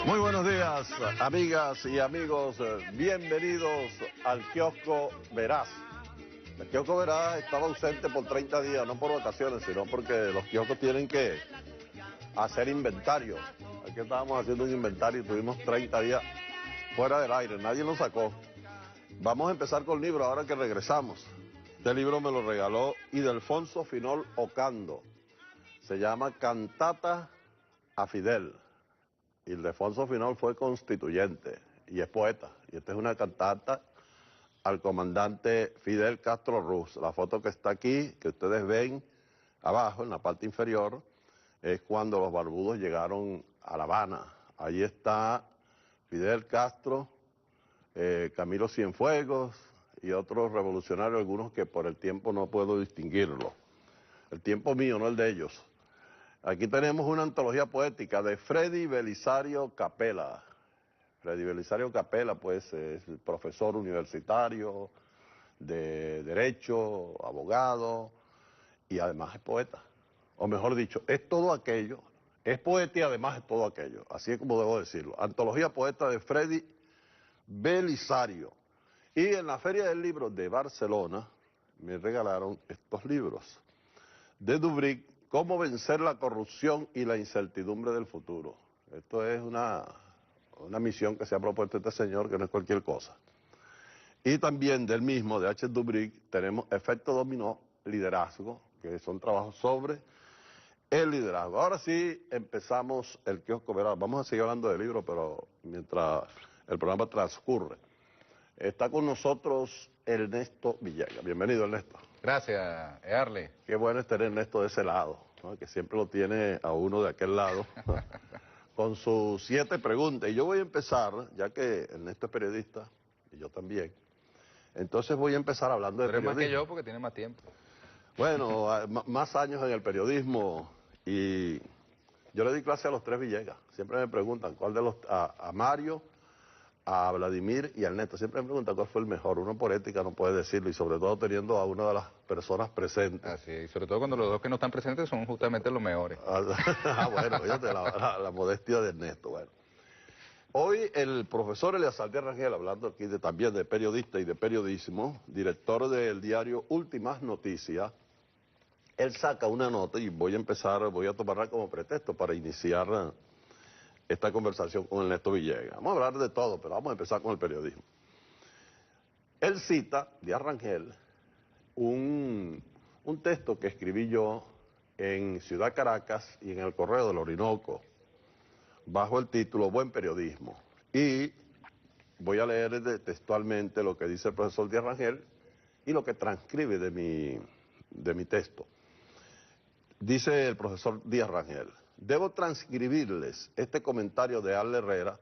Muy buenos días, amigas y amigos. Bienvenidos al Kiosco Veraz. El Kiosco Veraz estaba ausente por 30 días, no por vacaciones, sino porque los kioscos tienen que hacer inventario. Aquí estábamos haciendo un inventario y tuvimos 30 días fuera del aire, nadie lo sacó. Vamos a empezar con el libro ahora que regresamos. Este libro me lo regaló Ildefonso Finol Ocando. Se llama Cantata a Fidel. Ildefonso Finol fue constituyente y es poeta. Y esta es una cantata al comandante Fidel Castro Ruz. La foto que está aquí, que ustedes ven abajo, en la parte inferior, es cuando los barbudos llegaron a La Habana. Allí está Fidel Castro, Camilo Cienfuegos y otros revolucionarios, algunos que por el tiempo no puedo distinguirlo. El tiempo mío, no el de ellos. Aquí tenemos una antología poética de Freddy Belisario Capella. Freddy Belisario Capella, pues, es profesor universitario de Derecho, abogado, y además es poeta. O mejor dicho, es todo aquello, es poeta y además es todo aquello. Así es como debo decirlo. Antología poeta de Freddy Belisario. Y en la Feria del Libro de Barcelona me regalaron estos libros. De Dubric, Cómo vencer la corrupción y la incertidumbre del futuro. Esto es una misión que se ha propuesto este señor, que no es cualquier cosa. Y también del mismo, de H. Dubric, tenemos Efecto Dominó, Liderazgo, que son trabajos sobre el liderazgo. Ahora sí empezamos el Kiosco Veraz. Vamos a seguir hablando de libros, pero mientras el programa transcurre. Está con nosotros Ernesto Villegas. Bienvenido, Ernesto. Gracias, Early. Qué bueno es tener Ernesto de ese lado, ¿no? Que siempre lo tiene a uno de aquel lado, con sus 7 preguntas. Y yo voy a empezar, ya que Ernesto es periodista, y yo también, entonces voy a empezar hablando de periodismo. Pero más que yo porque tiene más tiempo. Bueno, más años en el periodismo, y yo le di clase a los 3 Villegas. Siempre me preguntan cuál de los, a Mario, a Vladimir y a Ernesto. Siempre me preguntan cuál fue el mejor. Uno por ética no puede decirlo, y sobre todo teniendo a una de las personas presentes. Así es, y sobre todo cuando los dos que no están presentes son justamente los mejores. Bueno, fíjate la modestia de Ernesto. Bueno, hoy el profesor Eleazar de Rangel, hablando aquí también de periodista y de periodismo, director del diario Últimas Noticias, él saca una nota y voy a tomarla como pretexto para iniciar esta conversación con Ernesto Villegas. Vamos a hablar de todo, pero vamos a empezar con el periodismo. Él cita, de Rangel, un texto que escribí yo en Ciudad Caracas y en el Correo del Orinoco, bajo el título Buen Periodismo. Y voy a leer textualmente lo que dice el profesor Díaz Rangel y lo que transcribe de mi texto. Dice el profesor Díaz Rangel: debo transcribirles este comentario de Al Herrera,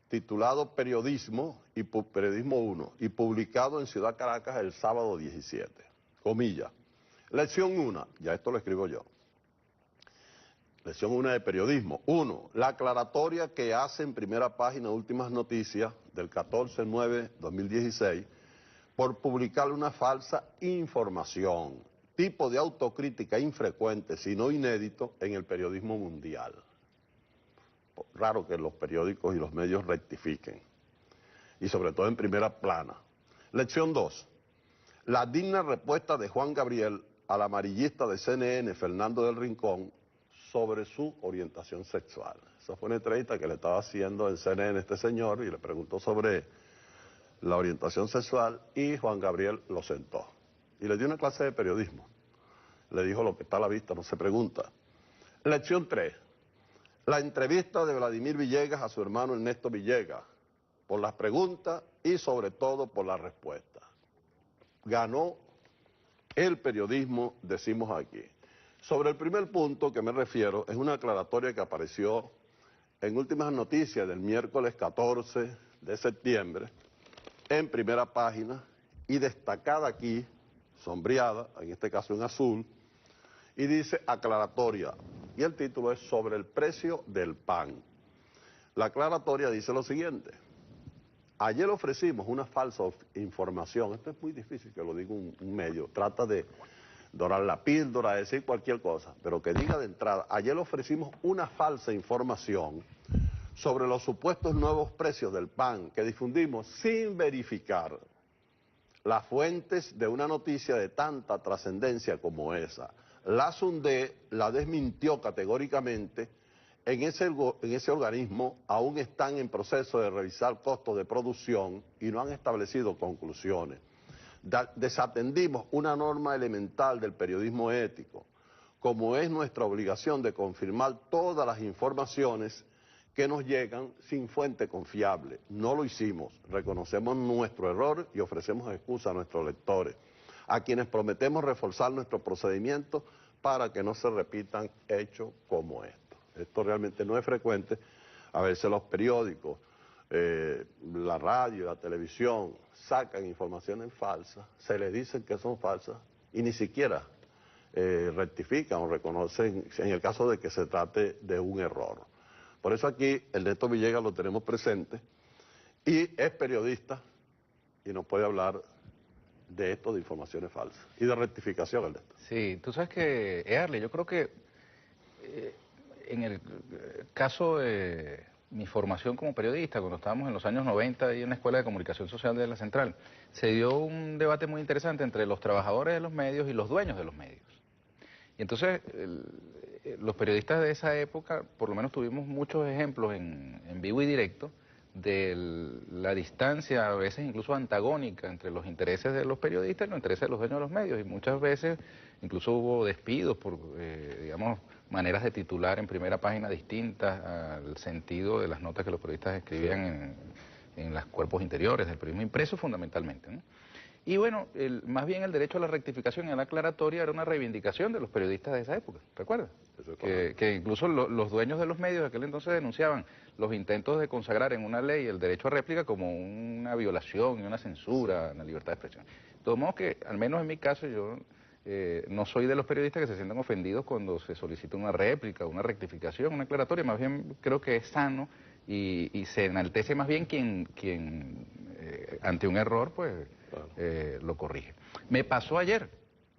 titulado Periodismo 1, y publicado en Ciudad Caracas el sábado 17. Comilla. Lección 1, ya esto lo escribo yo. Lección 1 de periodismo. 1. La aclaratoria que hace en primera página Últimas Noticias del 14/9/2016 por publicar una falsa información. Tipo de autocrítica infrecuente, si no inédito, en el periodismo mundial. Raro que los periódicos y los medios rectifiquen. Y sobre todo en primera plana. Lección 2. La digna respuesta de Juan Gabriel al amarillista de CNN, Fernando del Rincón, sobre su orientación sexual. Esa fue una entrevista que le estaba haciendo en CNN este señor y le preguntó sobre la orientación sexual y Juan Gabriel lo sentó. Y le dio una clase de periodismo. Le dijo: lo que está a la vista no se pregunta. Lección 3. La entrevista de Vladimir Villegas a su hermano Ernesto Villegas, por las preguntas y sobre todo por las respuestas. Ganó el periodismo, decimos aquí. Sobre el primer punto que me refiero, es una aclaratoria que apareció en Últimas Noticias del miércoles 14 de septiembre, en primera página, y destacada aquí, sombreada, en este caso en azul, y dice aclaratoria, y el título es Sobre el precio del pan. La aclaratoria dice lo siguiente: ayer ofrecimos una falsa información. Esto es muy difícil que lo diga un medio, trata de dorar la píldora, decir cualquier cosa, pero que diga de entrada: ayer ofrecimos una falsa información sobre los supuestos nuevos precios del pan que difundimos sin verificar las fuentes de una noticia de tanta trascendencia como esa. La SUNDE la desmintió categóricamente. En ese organismo aún están en proceso de revisar costos de producción y no han establecido conclusiones. Desatendimos una norma elemental del periodismo ético, como es nuestra obligación de confirmar todas las informaciones que nos llegan sin fuente confiable. No lo hicimos, reconocemos nuestro error y ofrecemos excusa a nuestros lectores, a quienes prometemos reforzar nuestro procedimiento para que no se repitan hechos como estos. Esto realmente no es frecuente. A veces los periódicos, la radio, la televisión sacan informaciones falsas, se les dicen que son falsas y ni siquiera rectifican o reconocen en el caso de que se trate de un error. Por eso aquí Ernesto Villegas lo tenemos presente y es periodista y nos puede hablar de esto, de informaciones falsas y de rectificación, Ernesto. Sí, tú sabes que, Early, yo creo que en el caso de mi formación como periodista, cuando estábamos en los años 90 ahí en la Escuela de Comunicación Social de la Central, se dio un debate muy interesante entre los trabajadores de los medios y los dueños de los medios. Y entonces los periodistas de esa época, por lo menos tuvimos muchos ejemplos en vivo y directo de la distancia, a veces incluso antagónica, entre los intereses de los periodistas y los intereses de los dueños de los medios. Y muchas veces incluso hubo despidos por, digamos, maneras de titular en primera página distintas al sentido de las notas que los periodistas escribían en los cuerpos interiores del periodismo impreso fundamentalmente, ¿no? Y bueno, más bien el derecho a la rectificación y a la aclaratoria era una reivindicación de los periodistas de esa época, ¿recuerdas? Que incluso los dueños de los medios de aquel entonces denunciaban los intentos de consagrar en una ley el derecho a réplica como una violación y una censura en la libertad de expresión. De todos modos que, al menos en mi caso, yo no soy de los periodistas que se sientan ofendidos cuando se solicita una réplica, una rectificación, una aclaratoria. Más bien creo que es sano y se enaltece más bien quien ante un error, pues, lo corrige. Me pasó ayer,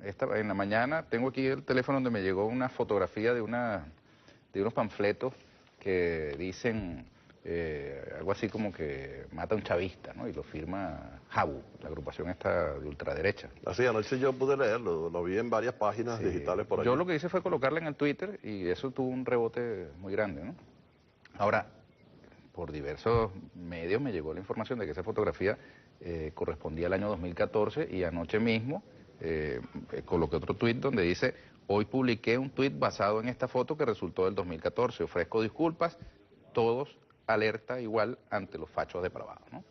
en la mañana, tengo aquí el teléfono donde me llegó una fotografía de unos panfletos que dicen algo así como que mata a un chavista, ¿no? Y lo firma Jabu, la agrupación esta de ultraderecha. Así, anoche yo pude leerlo, lo vi en varias páginas digitales por ahí. Yo lo que hice fue colocarla en el Twitter y eso tuvo un rebote muy grande, ¿no? Ahora, por diversos medios me llegó la información de que esa fotografía correspondía al año 2014 y anoche mismo coloqué otro tuit donde dice: hoy publiqué un tuit basado en esta foto que resultó del 2014, ofrezco disculpas, todos alerta igual ante los fachos depravados, ¿no?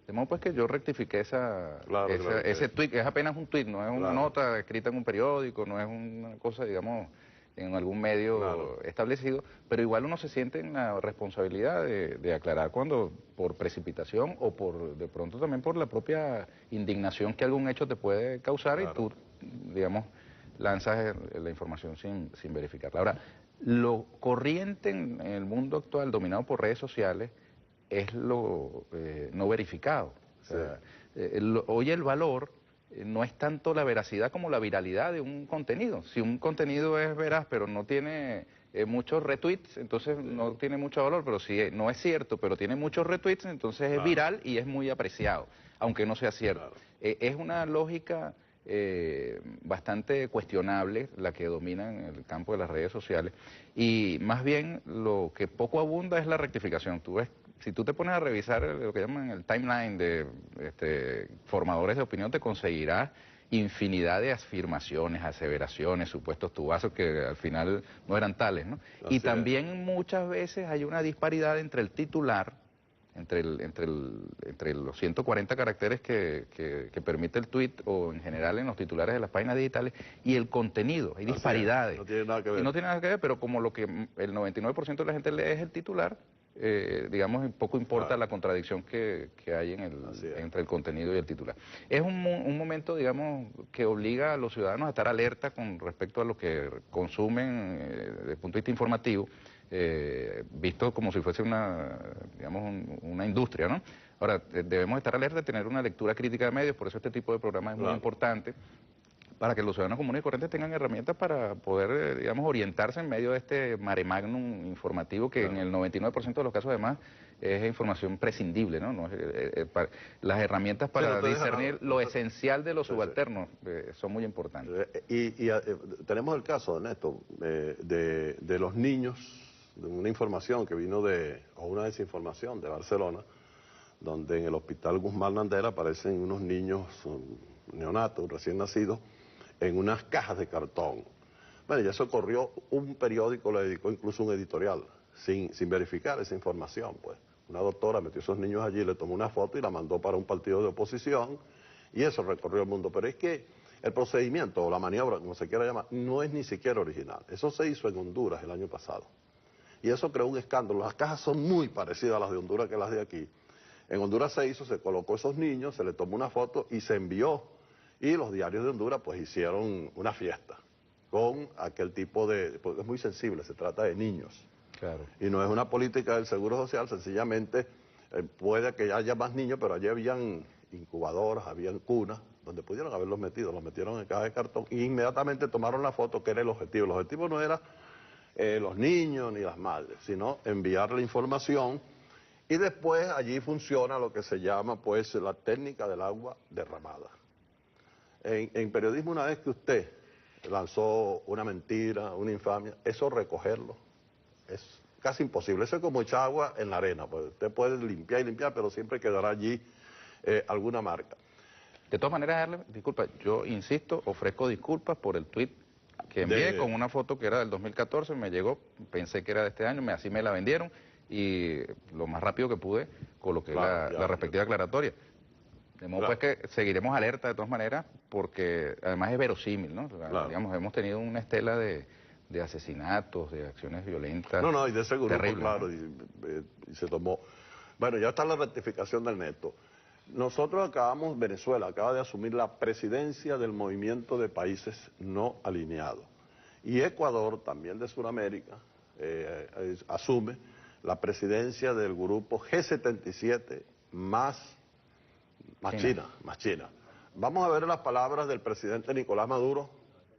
De modo pues que yo rectifiqué ese tuit, que es apenas un tuit, no es una nota escrita en un periódico, no es una cosa, digamos, en algún medio establecido, pero igual uno se siente en la responsabilidad de aclarar cuando por precipitación o por de pronto también por la propia indignación que algún hecho te puede causar y tú, digamos, lanzas la información sin verificarla. Ahora, lo corriente en el mundo actual dominado por redes sociales es lo no verificado. O sea, hoy el valor no es tanto la veracidad como la viralidad de un contenido. Si un contenido es veraz pero no tiene muchos retweets, entonces no tiene mucho valor, pero si no es cierto pero tiene muchos retweets, entonces es viral y es muy apreciado, aunque no sea cierto. Es una lógica bastante cuestionable la que domina en el campo de las redes sociales y más bien lo que poco abunda es la rectificación. Tú ves, si tú te pones a revisar lo que llaman el timeline de formadores de opinión, te conseguirás infinidad de afirmaciones, aseveraciones, supuestos tubazos que al final no eran tales, ¿no? Y también muchas veces hay una disparidad entre el titular, entre los 140 caracteres que permite el tuit o en general en los titulares de las páginas digitales y el contenido. Hay disparidades. No tiene nada que ver. Y no tiene nada que ver, pero como lo que el 99% de la gente lee es el titular, digamos, poco importa la contradicción que hay entre el contenido y el titular. Es un momento, digamos, que obliga a los ciudadanos a estar alerta con respecto a lo que consumen desde el punto de vista informativo, visto como si fuese una industria, ¿no? Ahora, debemos estar alerta de tener una lectura crítica de medios, por eso este tipo de programa es muy importante, para que los ciudadanos comunes y corrientes tengan herramientas para poder, digamos, orientarse en medio de este mare magnum informativo que en el 99% de los casos además es información prescindible, ¿no? Las herramientas para discernir lo esencial de lo subalterno son muy importantes. Tenemos el caso, Ernesto, de los niños, de una información que vino o una desinformación de Barcelona, donde en el hospital Guzmán Landera aparecen unos niños neonatos, recién nacidos, en unas cajas de cartón. Bueno, ya eso corrió, un periódico le dedicó incluso un editorial, sin verificar esa información, pues. Una doctora metió a esos niños allí, le tomó una foto y la mandó para un partido de oposición, y eso recorrió el mundo. Pero es que el procedimiento, o la maniobra, como se quiera llamar, no es ni siquiera original. Eso se hizo en Honduras el año pasado. Y eso creó un escándalo. Las cajas son muy parecidas a las de Honduras que las de aquí. En Honduras se hizo, se colocó esos niños, se le tomó una foto y se envió. Y los diarios de Honduras pues hicieron una fiesta con aquel tipo porque es muy sensible, se trata de niños. Claro. Y no es una política del Seguro Social, sencillamente puede que haya más niños, pero allí habían incubadoras, habían cunas, donde pudieron haberlos metido, los metieron en caja de cartón y inmediatamente tomaron la foto, que era el objetivo. El objetivo no era los niños ni las madres, sino enviar la información. Y después allí funciona lo que se llama pues la técnica del agua derramada. En periodismo, una vez que usted lanzó una mentira, una infamia, eso recogerlo es casi imposible. Eso es como echar agua en la arena, pues usted puede limpiar y limpiar, pero siempre quedará allí alguna marca. De todas maneras, disculpa, yo insisto, ofrezco disculpas por el tuit que envié con una foto que era del 2014, me llegó, pensé que era de este año, así me la vendieron y lo más rápido que pude coloqué la respectiva aclaratoria. De modo pues que seguiremos alerta de todas maneras porque además es verosímil, ¿no? Digamos, hemos tenido una estela de asesinatos, de acciones violentas. No, y de seguro, terrible, claro, ¿no? y se tomó. Bueno, ya está la rectificación del Neto. Nosotros Venezuela acaba de asumir la presidencia del movimiento de países no alineados. Y Ecuador, también de Sudamérica, asume la presidencia del grupo G77 más China. Vamos a ver las palabras del presidente Nicolás Maduro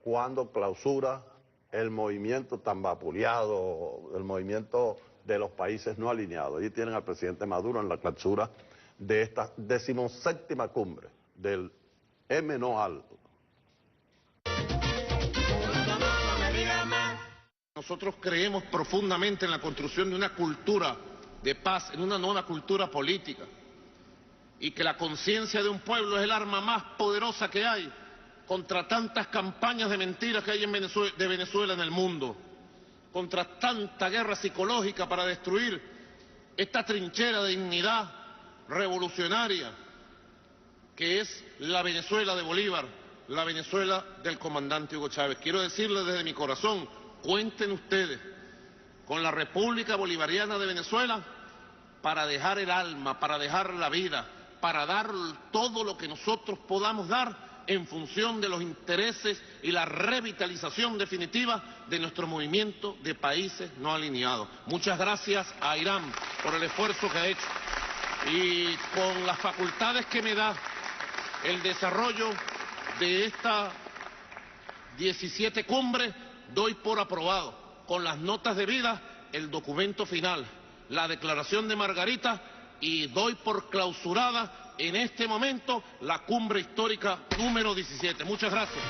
cuando clausura el movimiento tan vapuleado, el movimiento de los países no alineados. Allí tienen al presidente Maduro en la clausura de esta 17ª cumbre del MNOAL. Nosotros creemos profundamente en la construcción de una cultura de paz, en una nueva cultura política, y que la conciencia de un pueblo es el arma más poderosa que hay contra tantas campañas de mentiras que hay de Venezuela en el mundo, contra tanta guerra psicológica para destruir esta trinchera de dignidad revolucionaria que es la Venezuela de Bolívar, la Venezuela del comandante Hugo Chávez. Quiero decirles desde mi corazón, cuenten ustedes con la República Bolivariana de Venezuela para dejar el alma, para dejar la vida, para dar todo lo que nosotros podamos dar en función de los intereses y la revitalización definitiva de nuestro movimiento de países no alineados. Muchas gracias a Irán por el esfuerzo que ha hecho y con las facultades que me da el desarrollo de esta 17 cumbre, doy por aprobado con las notas debidas el documento final, la declaración de Margarita, y doy por clausurada en este momento la cumbre histórica número 17. Muchas gracias.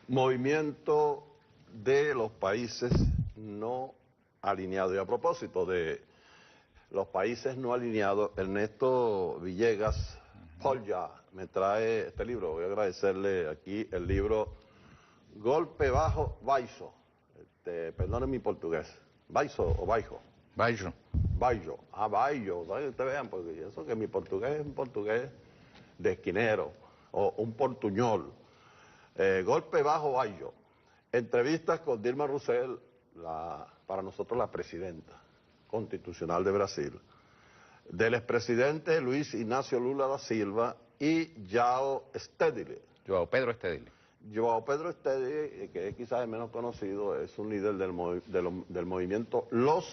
Movimiento de los países no alineados. Y a propósito de los países no alineados, Ernesto Villegas Polya me trae este libro. Voy a agradecerle aquí el libro Golpe Bajo Baixo. Perdonen mi portugués. ¿Baixo o baixo? Baixo. Baixo. Baixo. Para que ustedes vean, porque eso que mi portugués es un portugués de esquinero o un portuñol. Golpe Bajo Baixo. Entrevistas con Dilma Rousseff, para nosotros la presidenta constitucional de Brasil, del expresidente Luis Ignacio Lula da Silva y João Pedro Stedile. João Pedro Stedile, que es quizás el menos conocido, es un líder del movimiento Los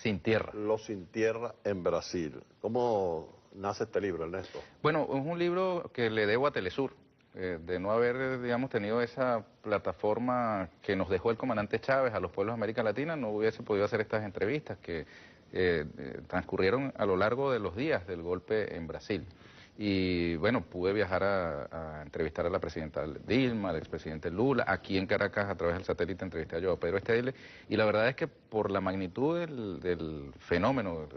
Sin Tierra. Los Sin Tierra en Brasil. ¿Cómo nace este libro, Ernesto? Bueno, es un libro que le debo a Telesur, de no haber, digamos, tenido esa plataforma que nos dejó el comandante Chávez a los pueblos de América Latina, no hubiese podido hacer estas entrevistas que transcurrieron a lo largo de los días del golpe en Brasil. Y bueno, pude viajar a entrevistar a la presidenta Dilma, al expresidente Lula, aquí en Caracas a través del satélite entrevisté a Joao Pedro Stedile, y la verdad es que por la magnitud del fenómeno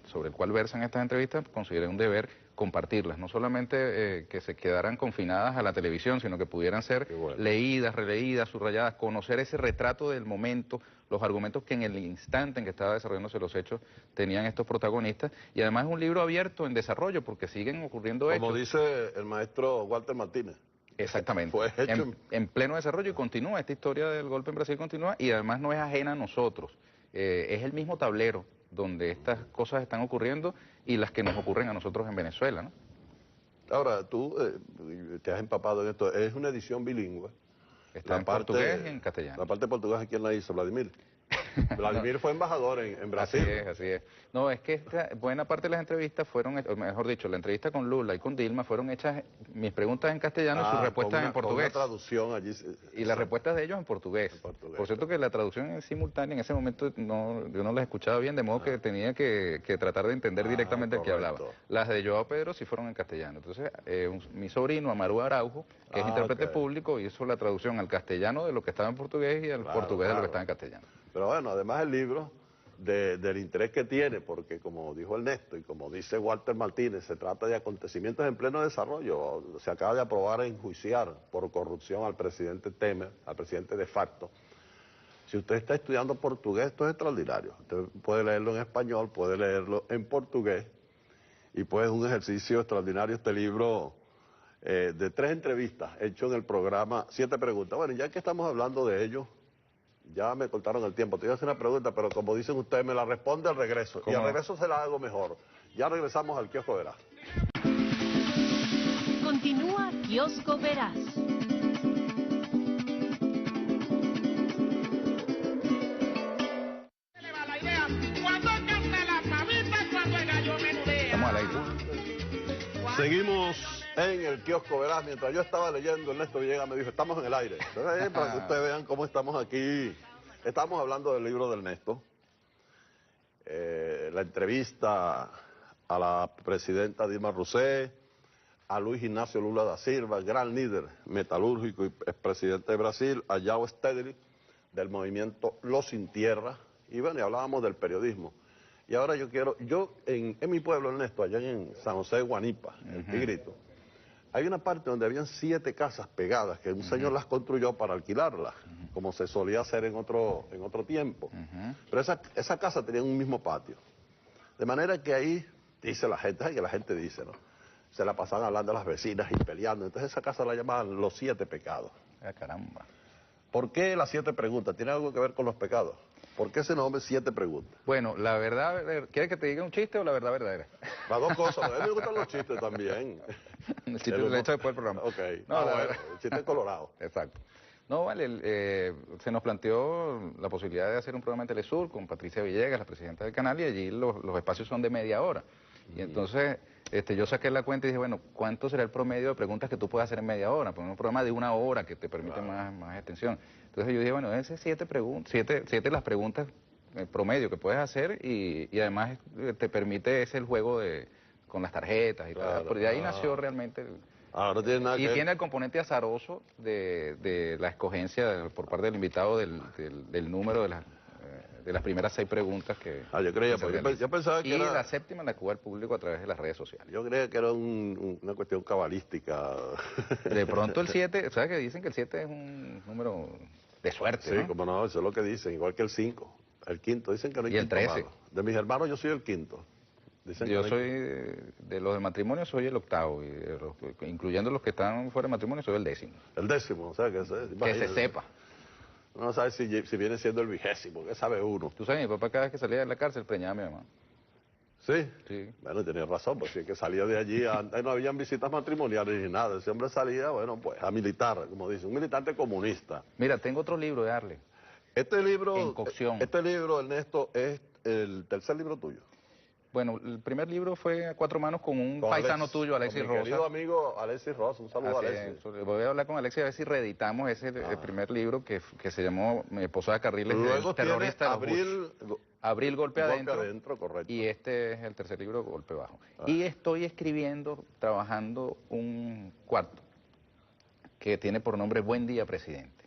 sobre el cual versan estas entrevistas, consideré un deber compartirlas, no solamente que se quedaran confinadas a la televisión, sino que pudieran ser leídas, releídas, subrayadas, conocer ese retrato del momento, los argumentos que en el instante en que estaba desarrollándose los hechos tenían estos protagonistas, y además es un libro abierto en desarrollo porque siguen ocurriendo hechos. Como dice el maestro Walter Martínez. Exactamente, Fue hecho en pleno desarrollo y continúa, esta historia del golpe en Brasil continúa y además no es ajena a nosotros, es el mismo tablero donde estas cosas están ocurriendo y las que nos ocurren a nosotros en Venezuela, ¿no? Ahora, tú te has empapado en esto, es una edición bilingüe. Está en portugués y en castellano. La parte portuguesa, ¿quién la hizo? Vladimir. Vladimir fue embajador en Brasil. Así es, así es. No, es que buena parte de las entrevistas fueron, o mejor dicho, la entrevista con Lula y con Dilma fueron hechas, mis preguntas en castellano y sus respuestas en portugués. Con una traducción allí. Y las respuestas de ellos en portugués. Por cierto que la traducción es simultánea, en ese momento yo no las escuchaba bien, de modo que tenía que tratar de entender directamente el que hablaba. Las de Joao Pedro sí fueron en castellano. Entonces, mi sobrino, Amaru Araujo, que es intérprete público, hizo la traducción al castellano de lo que estaba en portugués y al portugués de lo que estaba en castellano. Pero bueno, además el libro, del interés que tiene, porque como dijo Ernesto y como dice Walter Martínez, se trata de acontecimientos en pleno desarrollo. Se acaba de aprobar enjuiciar por corrupción al presidente Temer, al presidente de facto. Si usted está estudiando portugués, esto es extraordinario. Usted puede leerlo en español, puede leerlo en portugués, y pues es un ejercicio extraordinario este libro de 3 entrevistas hecho en el programa 7 Preguntas. Bueno, ya que estamos hablando de ello, ya me cortaron el tiempo. Te iba a hacer una pregunta, pero como dicen ustedes, me la responde al regreso. Y al regreso se la hago mejor. Ya regresamos al Kiosco Veraz. Continúa Kiosco Veraz. Estamos al aire. Seguimos en el Kiosco Veraz. Mientras yo estaba leyendo, Ernesto Villegas me dijo, estamos en el aire. Entonces, para que ustedes vean cómo estamos aquí. Estamos hablando del libro de Ernesto. La entrevista a la presidenta Dilma Rousseff, a Luis Ignacio Lula da Silva, gran líder metalúrgico y expresidente de Brasil, a Joao Stedile, del movimiento Los Sin Tierra, y bueno, y hablábamos del periodismo. Y ahora yo en mi pueblo, Ernesto, allá en San José de Guanipa, el Tigrito, hay una parte donde habían 7 casas pegadas, que un señor las construyó para alquilarlas, como se solía hacer en otro tiempo. Pero esa casa tenía un mismo patio. De manera que ahí, dice la gente, ay, que la gente dice, ¿no? Se la pasaban hablando a las vecinas y peleando. Entonces esa casa la llamaban Los 7 Pecados. Caramba. ¿Por qué las 7 preguntas? ¿Tiene algo que ver con los pecados? ¿Por qué ese nombre 7 preguntas? Bueno, la verdad, ¿quieres que te diga un chiste o la verdad verdadera? Las dos cosas. A mí me gustan los chistes también. El chiste lo he hecho después del programa. Ok. No, Bueno, el chiste colorado. Exacto. No, vale, se nos planteó la posibilidad de hacer un programa en Telesur con Patricia Villegas, la presidenta del canal, y allí los espacios son de media hora. Y entonces yo saqué la cuenta y dije, bueno, ¿cuánto será el promedio de preguntas que tú puedes hacer en media hora? Pues un programa de 1 hora que te permite más extensión. Entonces yo dije, bueno, ese 7 las preguntas promedio que puedes hacer y además te permite el juego con las tarjetas y tal. Pero de ahí nació realmente... No tiene nada que ver. Tiene el componente azaroso de la escogencia por parte del invitado del número de las primeras 6 preguntas que... yo creía, porque yo pensaba que y era... la séptima la cuba al público a través de las redes sociales. Yo creía que era una cuestión cabalística. De pronto el 7, ¿sabes que dicen que el 7 es un número de suerte? Sí, ¿no? como no, eso es lo que dicen, igual que el 5. El quinto, dicen que no hay Y el quinto 13. malo. De mis hermanos yo soy el quinto. Dicen que Yo no hay- soy, de los de matrimonio soy el 8º, incluyendo los que están fuera de matrimonio soy el 10º. El 10º, o sea, que Que se sepa. Uno no sabe si viene siendo el 20º, ¿qué sabe uno? Tú sabes, mi papá cada vez que salía de la cárcel preñaba a mi mamá. ¿Sí? Sí. Bueno, tenía razón, pues sí, que salía de allí, antes no habían visitas matrimoniales ni nada, ese hombre salía, bueno, pues a militar, como dice, un militante comunista. Mira, tengo otro libro de darle. Este libro, En cocción. Ernesto, es el tercer libro tuyo. Bueno, el primer libro fue a cuatro manos con un paisano tuyo, Alexis con mi Rosa. querido amigo Alexis Rosa, un saludo a Así Alexis. es. Voy a hablar con Alexis a ver si reeditamos el primer libro que se llamó Posada Carriles, Luego el terrorista de los Bush. Abril, golpe adentro. Correcto. Y este es el tercer libro, Golpe Bajo. Y estoy escribiendo, trabajando un cuarto que tiene por nombre Buen Día, Presidente,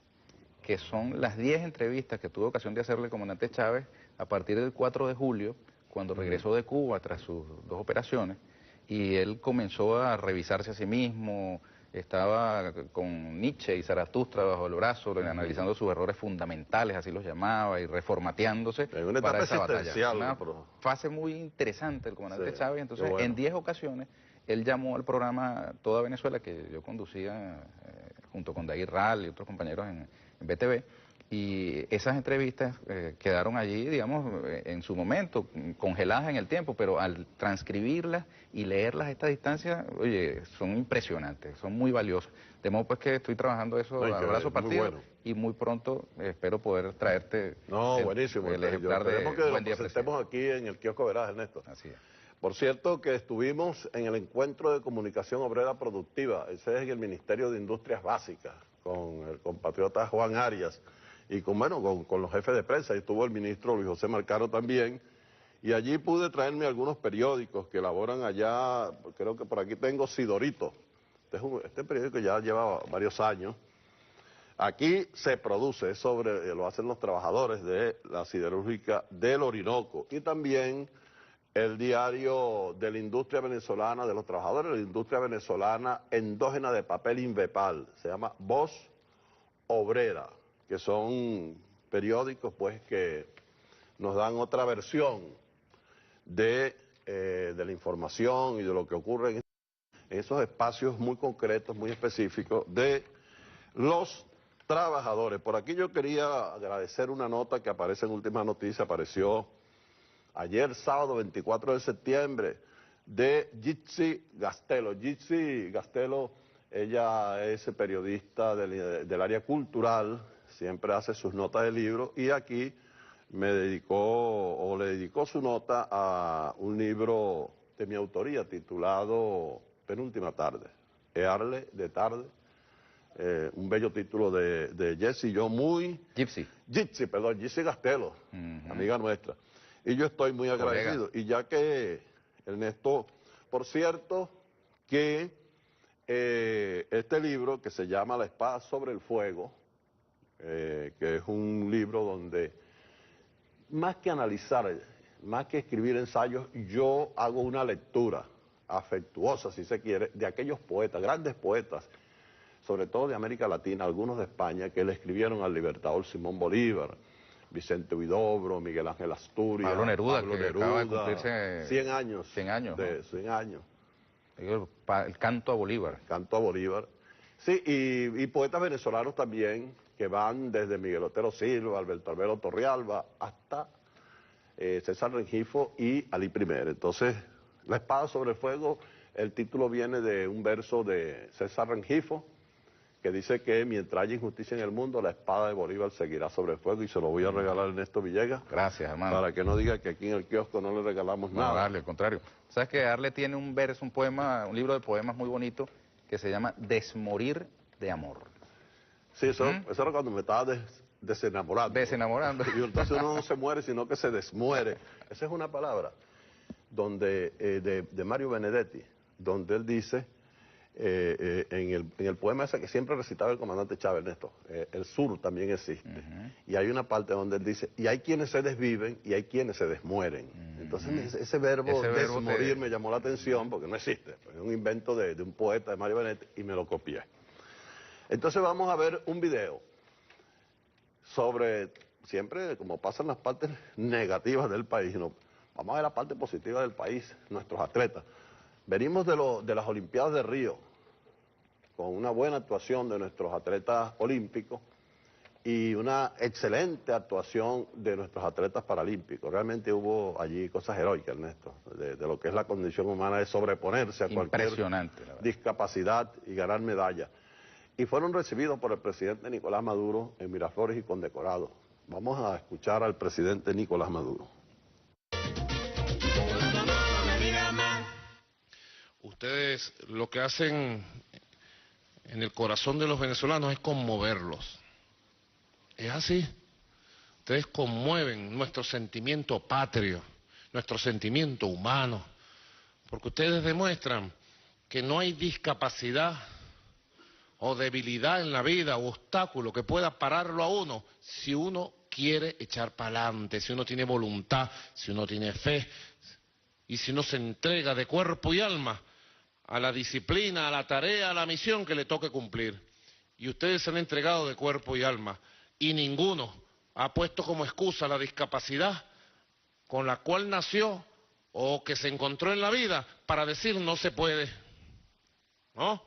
que son las 10 entrevistas que tuve ocasión de hacerle al comandante Chávez a partir del 4 de julio, cuando regresó de Cuba tras sus 2 operaciones, y él comenzó a revisarse a sí mismo, estaba con Nietzsche y Zaratustra bajo el brazo, analizando sus errores fundamentales, así los llamaba, y reformateándose En una para etapa esa batalla. existencial, Una pero... fase muy interesante el comandante Sí, Chávez. Entonces, bueno. en 10 ocasiones, él llamó al programa Toda Venezuela, que yo conducía junto con Daguir Ral y otros compañeros en BTV, y esas entrevistas quedaron allí, digamos, en su momento, congeladas en el tiempo, pero al transcribirlas y leerlas a esta distancia, oye, son impresionantes, son muy valiosas. De modo pues que estoy trabajando eso a brazo partido, bueno. y muy pronto espero poder traerte buenísimo. el ejemplar Esperemos de que Buen lo Día, presentemos aquí en el kiosco Verás, Ernesto. Así es. Por cierto, que estuvimos en el encuentro de comunicación obrera productiva, ese es en el Ministerio de Industrias Básicas, con el compatriota Juan Arias, y con los jefes de prensa, y estuvo el ministro Luis José Marcano también, y allí pude traerme algunos periódicos que elaboran allá, creo que por aquí tengo Sidorito, este periódico ya lleva varios años. Aquí se produce, lo hacen los trabajadores de la siderúrgica del Orinoco, y también el diario de la industria venezolana, de los trabajadores de la industria venezolana endógena de papel Invepal, se llama Voz Obrera, que son periódicos pues que nos dan otra versión de la información y de lo que ocurre en esos espacios muy concretos, muy específicos de los trabajadores. Por aquí yo quería agradecer una nota que aparece en Última Noticia, apareció ayer sábado 24 de septiembre, de Jitsi Gastelo. Jitsi Gastelo, ella es periodista del área cultural, siempre hace sus notas de libros, y aquí le dedicó su nota a un libro de mi autoría titulado Penúltima Tarde, Earle de Tarde, un bello título de Jesse, yo muy... Jitsi Gastelo, amiga nuestra. Y yo estoy muy agradecido. Y ya que, Ernesto, por cierto, que este libro que se llama La Espada sobre el Fuego, que es un libro donde, más que analizar, más que escribir ensayos, yo hago una lectura afectuosa, si se quiere, de aquellos poetas, grandes poetas, sobre todo de América Latina, algunos de España, que le escribieron al libertador Simón Bolívar, Vicente Huidobro, Miguel Ángel Asturias, Pablo Neruda, que acaba de cumplirse 100 años. 100 años. De 100 años. El canto a Bolívar. Canto a Bolívar. Sí, y poetas venezolanos también, que van desde Miguel Otero Silva, Alberto Albero Torrealba, hasta César Rengifo y Alí I. Entonces, La Espada sobre el Fuego, el título viene de un verso de César Rengifo, que dice que mientras haya injusticia en el mundo, la espada de Bolívar seguirá sobre el fuego, y se lo voy a regalar a Ernesto Villegas. Gracias, hermano. Para que no diga que aquí en el kiosco no le regalamos nada. No, Arle, al contrario. ¿Sabes que Arle tiene un verso, un poema, un libro de poemas muy bonito que se llama Desmorir de Amor? Sí, eso era cuando me estaba desenamorando. Desenamorando. Y entonces uno no se muere, sino que se desmuere. Esa es una palabra de Mario Benedetti, donde él dice... en el poema ese que siempre recitaba el comandante Chávez, Ernesto, el sur también existe, y hay una parte donde él dice, y hay quienes se desviven y hay quienes se desmueren. Entonces ese verbo desmorir me llamó la atención, porque no existe, es un invento de un poeta, de Mario Benedetti, y me lo copié. Entonces vamos a ver un video sobre, siempre como pasan las partes negativas del país, ¿no? Vamos a ver la parte positiva del país, nuestros atletas. Venimos de las Olimpiadas de Río, con una buena actuación de nuestros atletas olímpicos y una excelente actuación de nuestros atletas paralímpicos. Realmente hubo allí cosas heroicas, Ernesto, de lo que es la condición humana de sobreponerse a cualquier discapacidad y ganar medallas. Y fueron recibidos por el presidente Nicolás Maduro en Miraflores y condecorados. Vamos a escuchar al presidente Nicolás Maduro. ustedes lo que hacen en el corazón de los venezolanos es conmoverlos. Es así. Ustedes conmueven nuestro sentimiento patrio, nuestro sentimiento humano, porque ustedes demuestran que no hay discapacidad o debilidad en la vida o obstáculo que pueda pararlo a uno si uno quiere echar para adelante, si uno tiene voluntad, si uno tiene fe y si uno se entrega de cuerpo y alma a la disciplina, a la tarea, a la misión que le toque cumplir. Y ustedes se han entregado de cuerpo y alma y ninguno ha puesto como excusa la discapacidad con la cual nació o que se encontró en la vida para decir no se puede. No,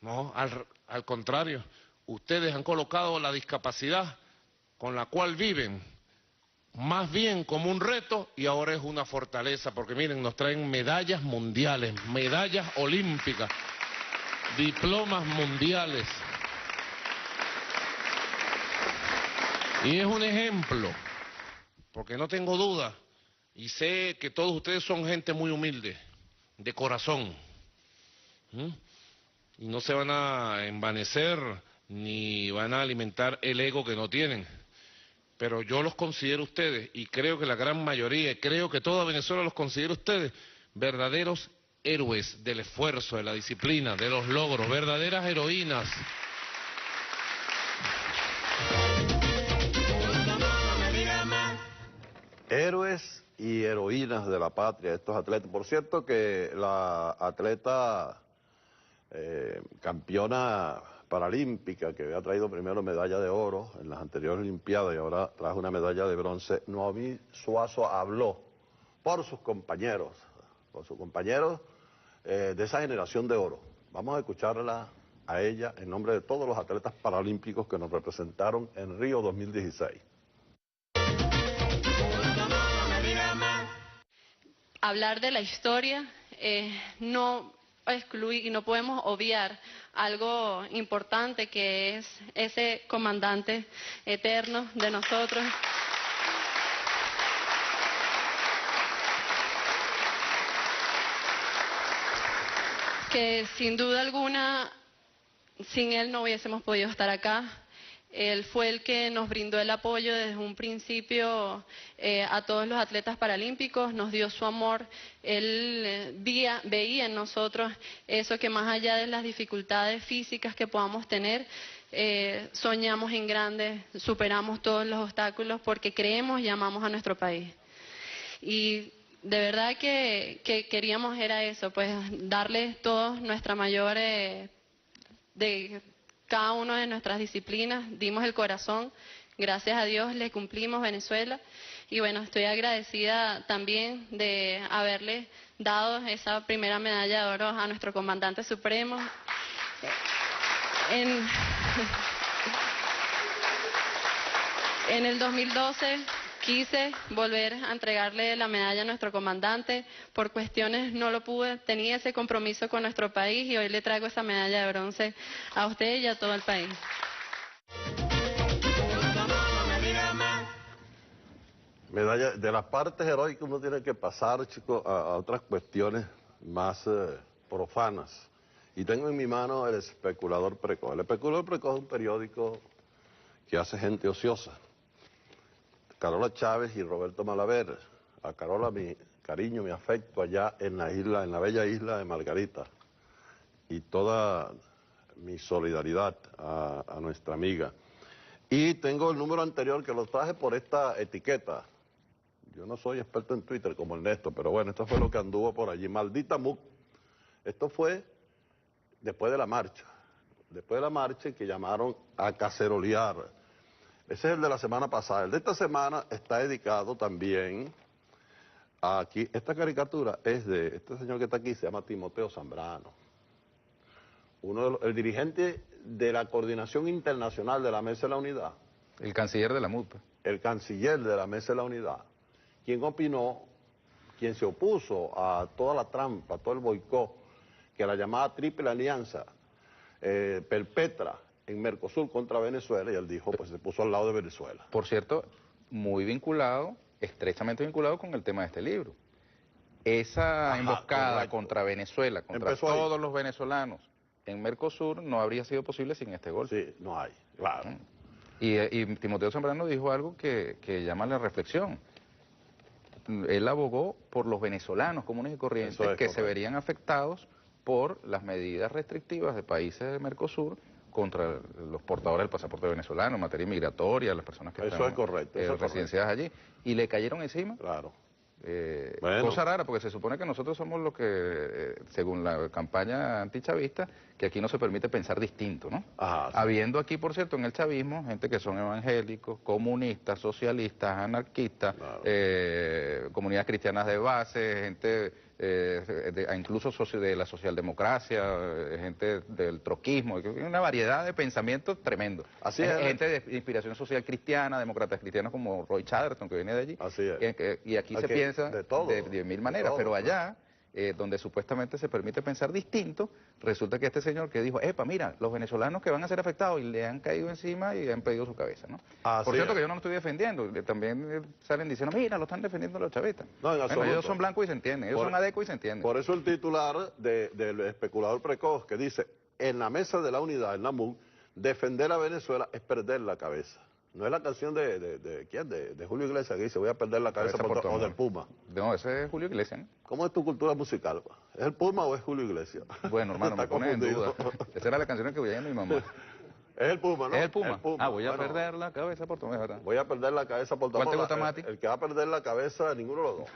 no, al contrario, ustedes han colocado la discapacidad con la cual viven más bien como un reto y ahora es una fortaleza, porque miren, nos traen medallas mundiales, medallas olímpicas, diplomas mundiales. Y es un ejemplo, porque no tengo duda, y sé que todos ustedes son gente muy humilde, de corazón, y no se van a envanecer ni van a alimentar el ego que no tienen. Pero yo los considero ustedes, y creo que la gran mayoría, y creo que toda Venezuela los considera ustedes, verdaderos héroes del esfuerzo, de la disciplina, de los logros, verdaderas heroínas. Héroes y heroínas de la patria, estos atletas. Por cierto que la atleta campeona paralímpica, que había traído primero medalla de oro en las anteriores Olimpiadas y ahora trajo una medalla de bronce, Noemí Suazo habló por sus compañeros de esa generación de oro. Vamos a escucharla a ella en nombre de todos los atletas paralímpicos que nos representaron en Río 2016. Hablar de la historia, no excluir y no podemos obviar algo importante que es ese comandante eterno de nosotros. Que sin duda alguna, sin él no hubiésemos podido estar acá. Él fue el que nos brindó el apoyo desde un principio a todos los atletas paralímpicos, nos dio su amor. Él veía en nosotros eso que más allá de las dificultades físicas que podamos tener, soñamos en grande, superamos todos los obstáculos porque creemos y amamos a nuestro país. Y de verdad que queríamos era eso, pues darle toda nuestra mayor de cada una de nuestras disciplinas, dimos el corazón, gracias a Dios le cumplimos Venezuela y bueno, estoy agradecida también de haberle dado esa primera medalla de oro a nuestro comandante supremo. En el 2012 quise volver a entregarle la medalla a nuestro comandante, por cuestiones no lo pude, tenía ese compromiso con nuestro país y hoy le traigo esa medalla de bronce a usted y a todo el país. Medalla, de las partes heroicas uno tiene que pasar, chicos, a otras cuestiones más profanas. Y tengo en mi mano El Especulador Precoz. El Especulador Precoz es un periódico que hace gente ociosa. Carola Chávez y Roberto Malaver. A Carola mi cariño, mi afecto allá en la isla, en la bella isla de Margarita. Y toda mi solidaridad a nuestra amiga. Y tengo el número anterior que lo traje por esta etiqueta. Yo no soy experto en Twitter como Ernesto, pero bueno, esto fue lo que anduvo por allí. Maldita MUC. Esto fue después de la marcha. Después de la marcha que llamaron a cacerolear. Ese es el de la semana pasada. El de esta semana está dedicado también a aquí. Esta caricatura es de este señor que está aquí, se llama Timoteo Zambrano. El dirigente de la Coordinación Internacional de la Mesa de la Unidad. El canciller de la MUP. El canciller de la Mesa de la Unidad. Quien opinó, quien se opuso a toda la trampa, a todo el boicot, que la llamada Triple Alianza perpetra en Mercosur contra Venezuela, y él dijo, pues se puso al lado de Venezuela. Por cierto, muy vinculado, estrechamente vinculado con el tema de este libro. esa Ajá, emboscada correcto. contra Venezuela, contra Empezó ahí. todos los venezolanos en Mercosur, no habría sido posible sin este golpe. Sí, no hay, claro. Y Timoteo Zambrano dijo algo que llama a la reflexión. Él abogó por los venezolanos comunes y corrientes Eso es que se correcto. verían afectados por las medidas restrictivas de países de Mercosur contra los portadores del pasaporte venezolano en materia migratoria, las personas que Eso están es correcto, eso es residenciadas allí. Y le cayeron encima. Claro. Cosa rara, porque se supone que nosotros somos los que, según la campaña antichavista, que aquí no se permite pensar distinto, ¿no? Ajá, sí. Habiendo aquí, por cierto, en el chavismo, gente que son evangélicos, comunistas, socialistas, anarquistas, Claro. comunidades cristianas de base, gente incluso de la socialdemocracia, gente del troquismo, una variedad de pensamientos tremendo. Así es. Gente de inspiración social cristiana, demócratas cristianos como Roy Chatterton, que viene de allí. Así es. Y aquí se Aquí, piensa de todo, de mil maneras, todo, pero claro. allá, donde supuestamente se permite pensar distinto, resulta que este señor que dijo, epa, mira, los venezolanos que van a ser afectados y le han caído encima y han pedido su cabeza, ¿no? Así Por cierto es. que yo no lo estoy defendiendo, también salen diciendo, mira, lo están defendiendo los chavistas. No, en Bueno, absoluto. ellos son blancos y se entienden, ellos Por- son adecos y se entienden. Por eso el titular del especulador precoz que dice, en la mesa de la unidad, en la MUN, defender a Venezuela es perder la cabeza. No es la canción de ¿quién? De Julio Iglesias que dice, voy a perder la cabeza Cabeza por tu o amor. del Puma. No, ese es Julio Iglesias, ¿no? ¿Cómo es tu cultura musical? ¿Es el Puma o es Julio Iglesias? Bueno, hermano, me Está pones en confundido. duda. Esa era la canción que veía mi mamá. Es el Puma, ¿no? ¿Es el Puma? Ah, voy a Bueno, perder la cabeza por tu ¿verdad? Voy a perder la cabeza por tu ¿Cuál te amor. gusta más a ti? El que va a perder la cabeza, ninguno de los dos.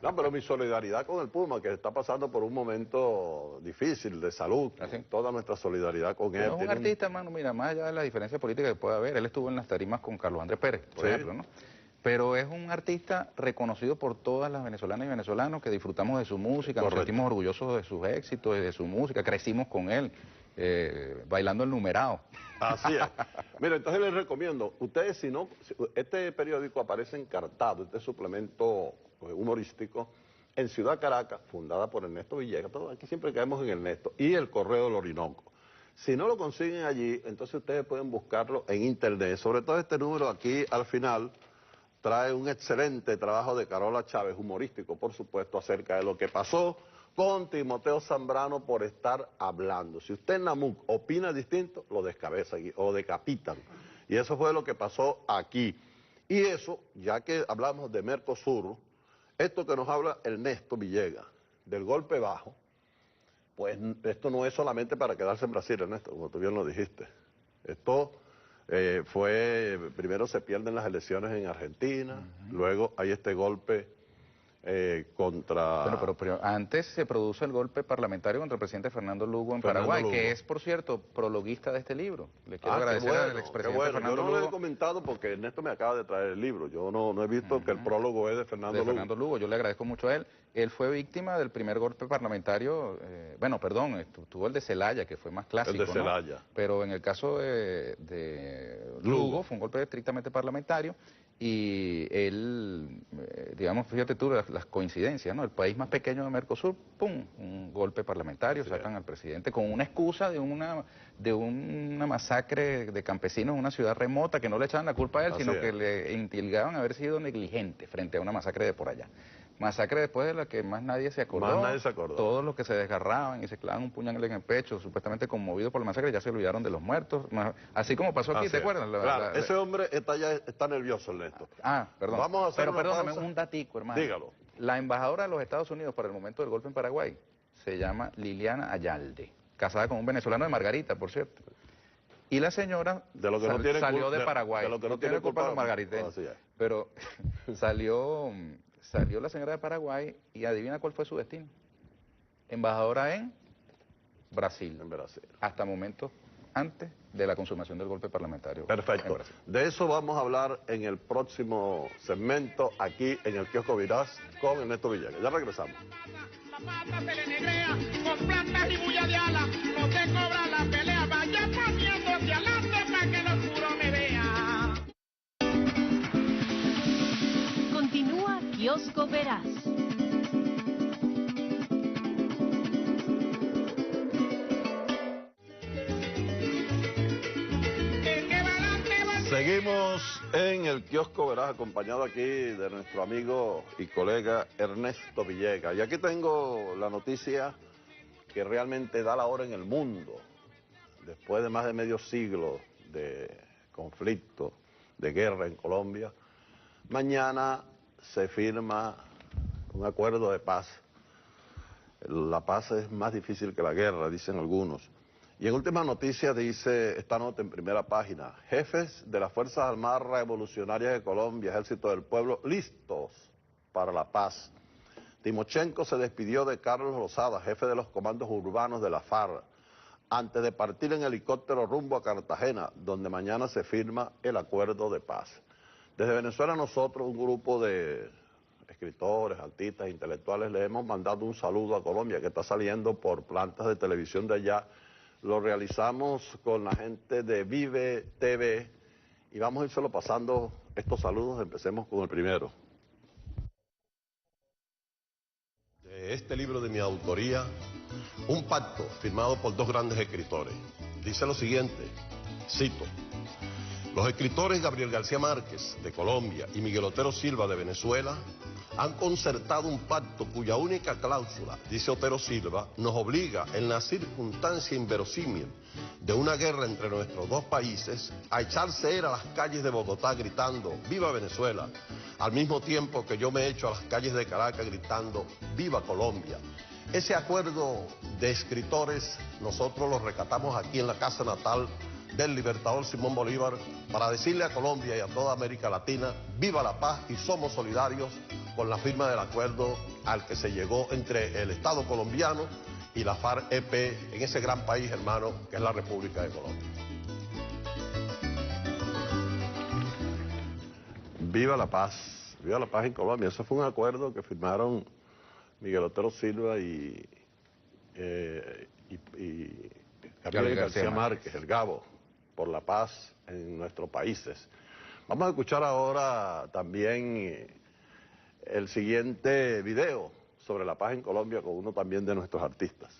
No, pero mi solidaridad con el Puma, que está pasando por un momento difícil de salud. ¿Ah, sí? Toda nuestra solidaridad con él. No es un Tiene artista, hermano, mira, más allá de la diferencia política que puede haber, él estuvo en las tarimas con Carlos Andrés Pérez, por Sí. ejemplo, ¿no? Pero es un artista reconocido por todas las venezolanas y venezolanos que disfrutamos de su música, nos Correcto. sentimos orgullosos de sus éxitos y de su música, crecimos con él, bailando el numerado. Así es. Mira, entonces les recomiendo, ustedes si no, este periódico aparece encartado, este suplemento humorístico, en Ciudad Caracas, fundada por Ernesto Villegas, todo, aquí siempre caemos en Ernesto, y el Correo del Orinoco. Si no lo consiguen allí, entonces ustedes pueden buscarlo en internet, sobre todo este número aquí al final, trae un excelente trabajo de Carola Chávez, humorístico, por supuesto, acerca de lo que pasó con Timoteo Zambrano por estar hablando. Si usted en Namuc opina distinto, lo descabezan o decapitan. Y eso fue lo que pasó aquí. Y eso, ya que hablamos de Mercosur, esto que nos habla Ernesto Villegas, del golpe bajo, pues esto no es solamente para quedarse en Brasil, Ernesto, como tú bien lo dijiste. Esto primero se pierden las elecciones en Argentina, luego hay este golpe contra... Bueno, pero antes se produce el golpe parlamentario contra el presidente Fernando Lugo en Fernando Paraguay, Lugo. que es, por cierto, prologuista de este libro. Le quiero qué agradecer bueno, al qué expresidente bueno. Fernando Yo no lo he Lugo. comentado porque Ernesto me acaba de traer el libro. Yo no he visto que el prólogo es de Fernando Lugo. Lugo, yo le agradezco mucho a él. Él fue víctima del primer golpe parlamentario, tuvo el de Celaya, que fue más clásico, El de Celaya. ¿no? Pero en el caso de Lugo. Lugo fue un golpe estrictamente parlamentario y él, digamos, fíjate tú las coincidencias, ¿no? El país más pequeño de Mercosur, ¡pum!, un golpe parlamentario, Sí. sacan al presidente con una excusa de una masacre de campesinos en una ciudad remota que no le echaban la culpa a él, Así sino es. que le indilgaban haber sido negligente frente a una masacre de por allá. Masacre después de la que más nadie se acordó. Más nadie se acordó. Todos los que se desgarraban y se clavaban un puñal en el pecho, supuestamente conmovidos por la masacre, ya se olvidaron de los muertos. Así como pasó aquí, Así ¿te es. acuerdas? Claro, ese hombre está nervioso, Ernesto. Perdón. Vamos a hacer Pero una perdóname, pausa. un datico, hermano. Dígalo. La embajadora de los Estados Unidos para el momento del golpe en Paraguay se llama Liliana Ayalde, casada con un venezolano de Margarita, por cierto. Y la señora De lo que no tiene salió culpa- de Paraguay. de lo que no tiene culpa los margariteños. así es. Pero salió la señora de Paraguay y adivina cuál fue su destino. Embajadora en Brasil. En Brasil. Hasta momentos antes de la consumación del golpe parlamentario. en Perfecto. Brasil. De eso vamos a hablar en el próximo segmento aquí en el Kiosco Virás con Ernesto Villegas. Ya regresamos. La pata se le negrea con plantas y bulla de ala. No te cobra la pelea, vaya poniendo hacia adelante para que el oscuro me vea. Continúa Kiosco Verás. Seguimos en el kiosco, verás, acompañado aquí de nuestro amigo y colega Ernesto Villegas. Y aquí tengo la noticia que realmente da la hora en el mundo. Después de más de medio siglo de conflicto, de guerra en Colombia, mañana se firma un acuerdo de paz. La paz es más difícil que la guerra, dicen algunos. Y en última noticia dice esta nota en primera página: jefes de las Fuerzas Armadas Revolucionarias de Colombia, Ejército del Pueblo, listos para la paz. Timochenko se despidió de Carlos Lozada, jefe de los comandos urbanos de la FARC, antes de partir en helicóptero rumbo a Cartagena, donde mañana se firma el acuerdo de paz. Desde Venezuela nosotros, un grupo de escritores, artistas, intelectuales, le hemos mandado un saludo a Colombia, que está saliendo por plantas de televisión de allá. Lo realizamos con la gente de Vive TV y vamos a ir solo pasando estos saludos. Empecemos con el primero. De este libro de mi autoría, un pacto firmado por dos grandes escritores. Dice lo siguiente, cito: los escritores Gabriel García Márquez, de Colombia, y Miguel Otero Silva, de Venezuela, han concertado un pacto cuya única cláusula, dice Otero Silva, nos obliga, en la circunstancia inverosímil de una guerra entre nuestros dos países, a echarse a las calles de Bogotá gritando ¡Viva Venezuela!, al mismo tiempo que yo me echo a las calles de Caracas gritando ¡Viva Colombia! Ese acuerdo de escritores nosotros lo recatamos aquí en la casa natal del libertador Simón Bolívar para decirle a Colombia y a toda América Latina: viva la paz, y somos solidarios con la firma del acuerdo al que se llegó entre el Estado colombiano y la FARC-EP en ese gran país hermano que es la República de Colombia. Viva la paz en Colombia. Eso fue un acuerdo que firmaron Miguel Otero Silva y Gabriel García Márquez, el Gabo, por la paz en nuestros países. Vamos a escuchar ahora también el siguiente video sobre la paz en Colombia con uno también de nuestros artistas.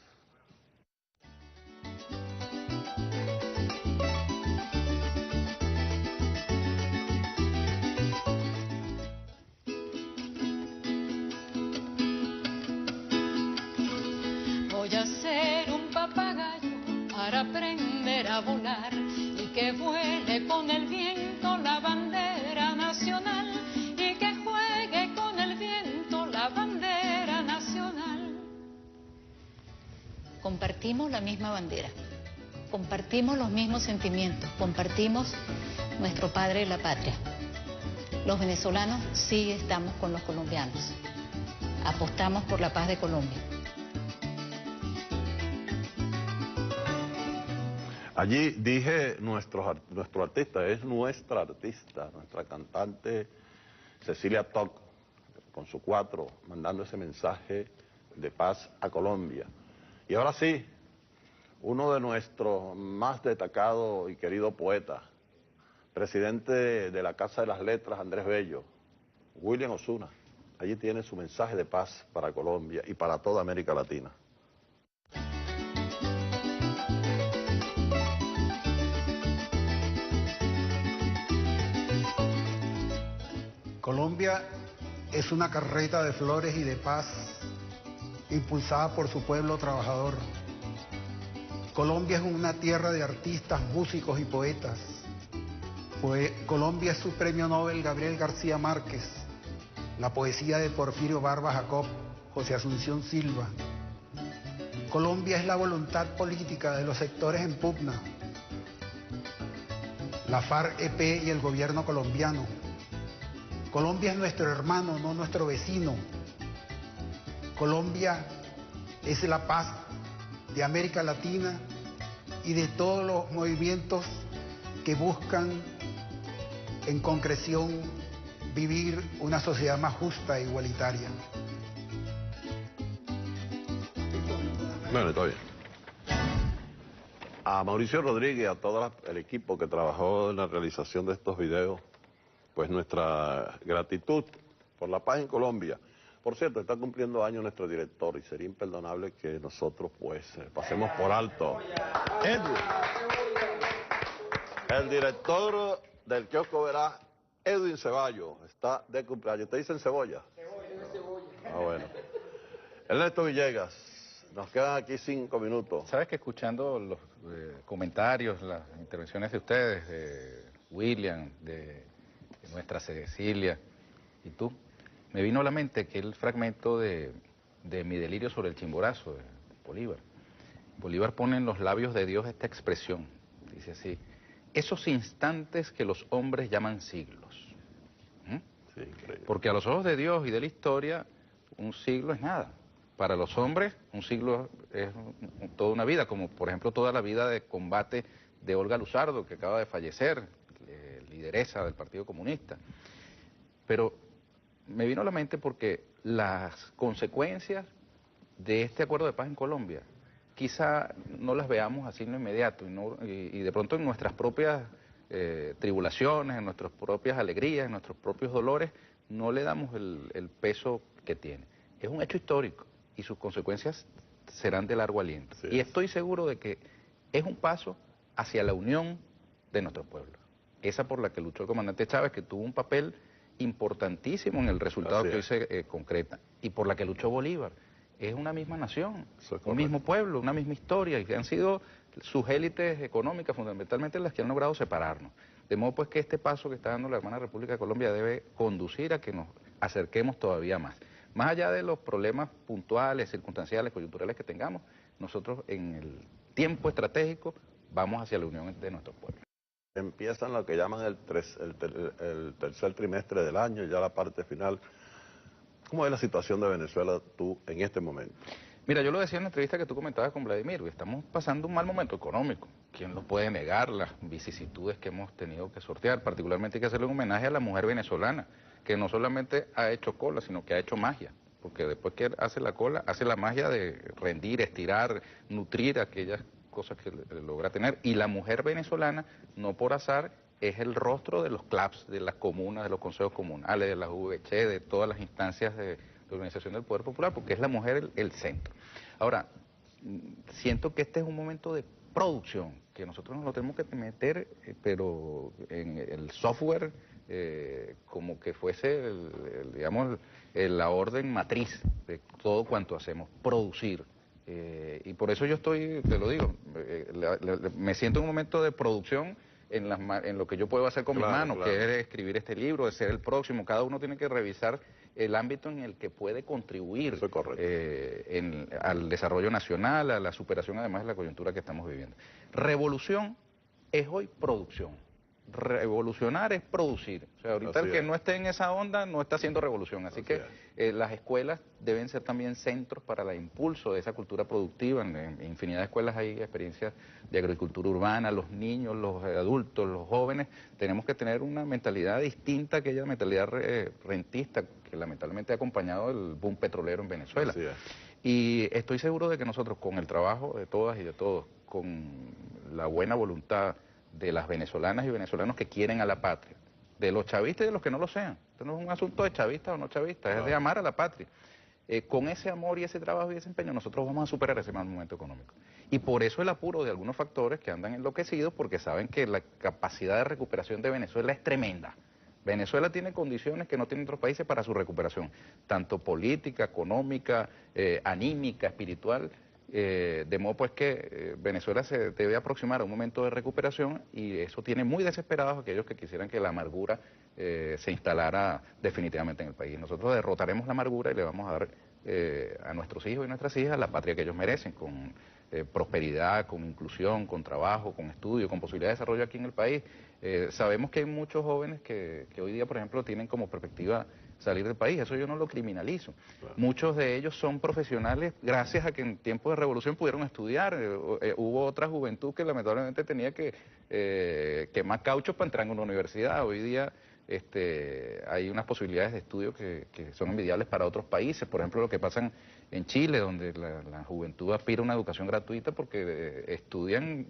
Voy a ser un papagayo para aprender a volar y que vuele con el viento la bandera nacional, y que juegue con el viento la bandera nacional. Compartimos la misma bandera, compartimos los mismos sentimientos, compartimos nuestro padre y la patria. Los venezolanos sí estamos con los colombianos, apostamos por la paz de Colombia. Allí dije nuestro artista, es nuestra artista, nuestra cantante Cecilia Toc, con su 4, mandando ese mensaje de paz a Colombia. Y ahora sí, uno de nuestros más destacados y queridos poetas, presidente de la Casa de las Letras, Andrés Bello, William Osuna. Allí tiene su mensaje de paz para Colombia y para toda América Latina. Colombia es una carreta de flores y de paz, impulsada por su pueblo trabajador. Colombia es una tierra de artistas, músicos y poetas. Colombia es su premio Nobel Gabriel García Márquez, la poesía de Porfirio Barba Jacob, José Asunción Silva. Colombia es la voluntad política de los sectores en pugna, la FARC-EP y el gobierno colombiano. Colombia es nuestro hermano, no nuestro vecino. Colombia es la paz de América Latina y de todos los movimientos que buscan en concreción vivir una sociedad más justa e igualitaria. Bueno, está bien. A Mauricio Rodríguez, a todo el equipo que trabajó en la realización de estos videos, pues nuestra gratitud por la paz en Colombia. Por cierto, está cumpliendo años nuestro director y sería imperdonable que nosotros pues pasemos por alto. Edwin, el director del kiosco Verás, Edwin Ceballos está de cumpleaños. ¿Te dicen cebolla? Cebolla. Ah, bueno. Ernesto Villegas, nos quedan aquí 5 minutos. Sabes que escuchando los comentarios, las intervenciones de ustedes, de William, de nuestra Cecilia y tú, me vino a la mente aquel fragmento de Mi delirio sobre el Chimborazo, de Bolívar. Bolívar pone en los labios de Dios esta expresión, dice así: esos instantes que los hombres llaman siglos. Sí, increíble. Porque a los ojos de Dios y de la historia, un siglo es nada. Para los hombres, un siglo es toda una vida, como por ejemplo toda la vida de combate de Olga Luzardo, que acaba de fallecer, lideresa del Partido Comunista. Pero me vino a la mente porque las consecuencias de este acuerdo de paz en Colombia quizá no las veamos así en lo inmediato y de pronto en nuestras propias tribulaciones, en nuestras propias alegrías, en nuestros propios dolores, no le damos el peso que tiene. Es un hecho histórico y sus consecuencias serán de largo aliento. Sí. Y estoy seguro de que es un paso hacia la unión de nuestro pueblo. Esa por la que luchó el comandante Chávez, que tuvo un papel importantísimo en el resultado que hoy se concreta, y por la que luchó Bolívar. Es una misma nación, un mismo pueblo, una misma historia, y que han sido sus élites económicas fundamentalmente las que han logrado separarnos. De modo pues que este paso que está dando la hermana República de Colombia debe conducir a que nos acerquemos todavía más. Más allá de los problemas puntuales, circunstanciales, coyunturales que tengamos, nosotros en el tiempo estratégico vamos hacia la unión de nuestros pueblos. Empiezan lo que llaman el tercer trimestre del año, ya la parte final. ¿Cómo es la situación de Venezuela tú en este momento? Mira, yo lo decía en la entrevista que tú comentabas con Vladimir, estamos pasando un mal momento económico. ¿Quién lo puede negar? Las vicisitudes que hemos tenido que sortear. Particularmente hay que hacerle un homenaje a la mujer venezolana, que no solamente ha hecho cola, sino que ha hecho magia. Porque después que hace la cola, hace la magia de rendir, estirar, nutrir aquellas cosas que logra tener. Y la mujer venezolana, no por azar, es el rostro de los CLAPS, de las comunas, de los consejos comunales, de las VC, de todas las instancias de organización del Poder Popular, porque es la mujer el centro. Ahora, siento que este es un momento de producción, que nosotros nos lo tenemos que meter, pero en el software, como que fuese, digamos, la orden matriz de todo cuanto hacemos, producir. Y por eso yo estoy, te lo digo, me siento en un momento de producción en lo que yo puedo hacer con mis manos, que es escribir este libro, de ser el próximo. Cada uno tiene que revisar el ámbito en el que puede contribuir al desarrollo nacional, a la superación además de la coyuntura que estamos viviendo. Revolución es hoy producción. Revolucionar es producir. O sea, ahorita el que no esté en esa onda no está haciendo revolución. Así que las escuelas deben ser también centros para el impulso de esa cultura productiva. En infinidad de escuelas hay experiencias de agricultura urbana. Los niños, los adultos, los jóvenes, tenemos que tener una mentalidad distinta a aquella mentalidad rentista que lamentablemente ha acompañado el boom petrolero en Venezuela. Y estoy seguro de que nosotros, con el trabajo de todas y de todos, con la buena voluntad de las venezolanas y venezolanos que quieren a la patria, de los chavistas y de los que no lo sean. Esto no es un asunto de chavistas o no chavistas, es de amar a la patria. Con ese amor y ese trabajo y ese empeño nosotros vamos a superar ese mal momento económico. Y por eso el apuro de algunos factores que andan enloquecidos, porque saben que la capacidad de recuperación de Venezuela es tremenda. Venezuela tiene condiciones que no tienen otros países para su recuperación, tanto política, económica, anímica, espiritual. De modo pues que Venezuela se debe aproximar a un momento de recuperación y eso tiene muy desesperados a aquellos que quisieran que la amargura se instalara definitivamente en el país. Nosotros derrotaremos la amargura y le vamos a dar a nuestros hijos y nuestras hijas la patria que ellos merecen, con prosperidad, con inclusión, con trabajo, con estudio, con posibilidad de desarrollo aquí en el país. Sabemos que hay muchos jóvenes que hoy día, por ejemplo, tienen como perspectiva salir del país. Eso yo no lo criminalizo. Muchos de ellos son profesionales gracias a que en tiempos de revolución pudieron estudiar. Hubo otra juventud que lamentablemente tenía que quemar cauchos para entrar en una universidad. Hoy día hay unas posibilidades de estudio que son envidiables para otros países. Por ejemplo, lo que pasa en Chile, donde la juventud aspira a una educación gratuita porque estudian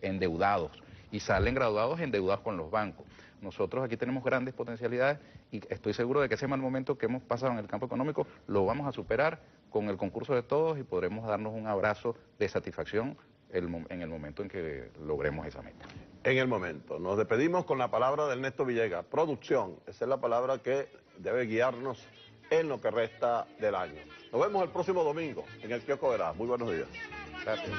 endeudados y salen graduados endeudados con los bancos. Nosotros aquí tenemos grandes potencialidades y estoy seguro de que ese mal momento que hemos pasado en el campo económico lo vamos a superar con el concurso de todos y podremos darnos un abrazo de satisfacción en el momento en que logremos esa meta. en el momento. Nos despedimos con la palabra de Ernesto Villegas, producción. Esa es la palabra que debe guiarnos en lo que resta del año. Nos vemos el próximo domingo en el Kiosco Verás. Muy buenos días. Gracias.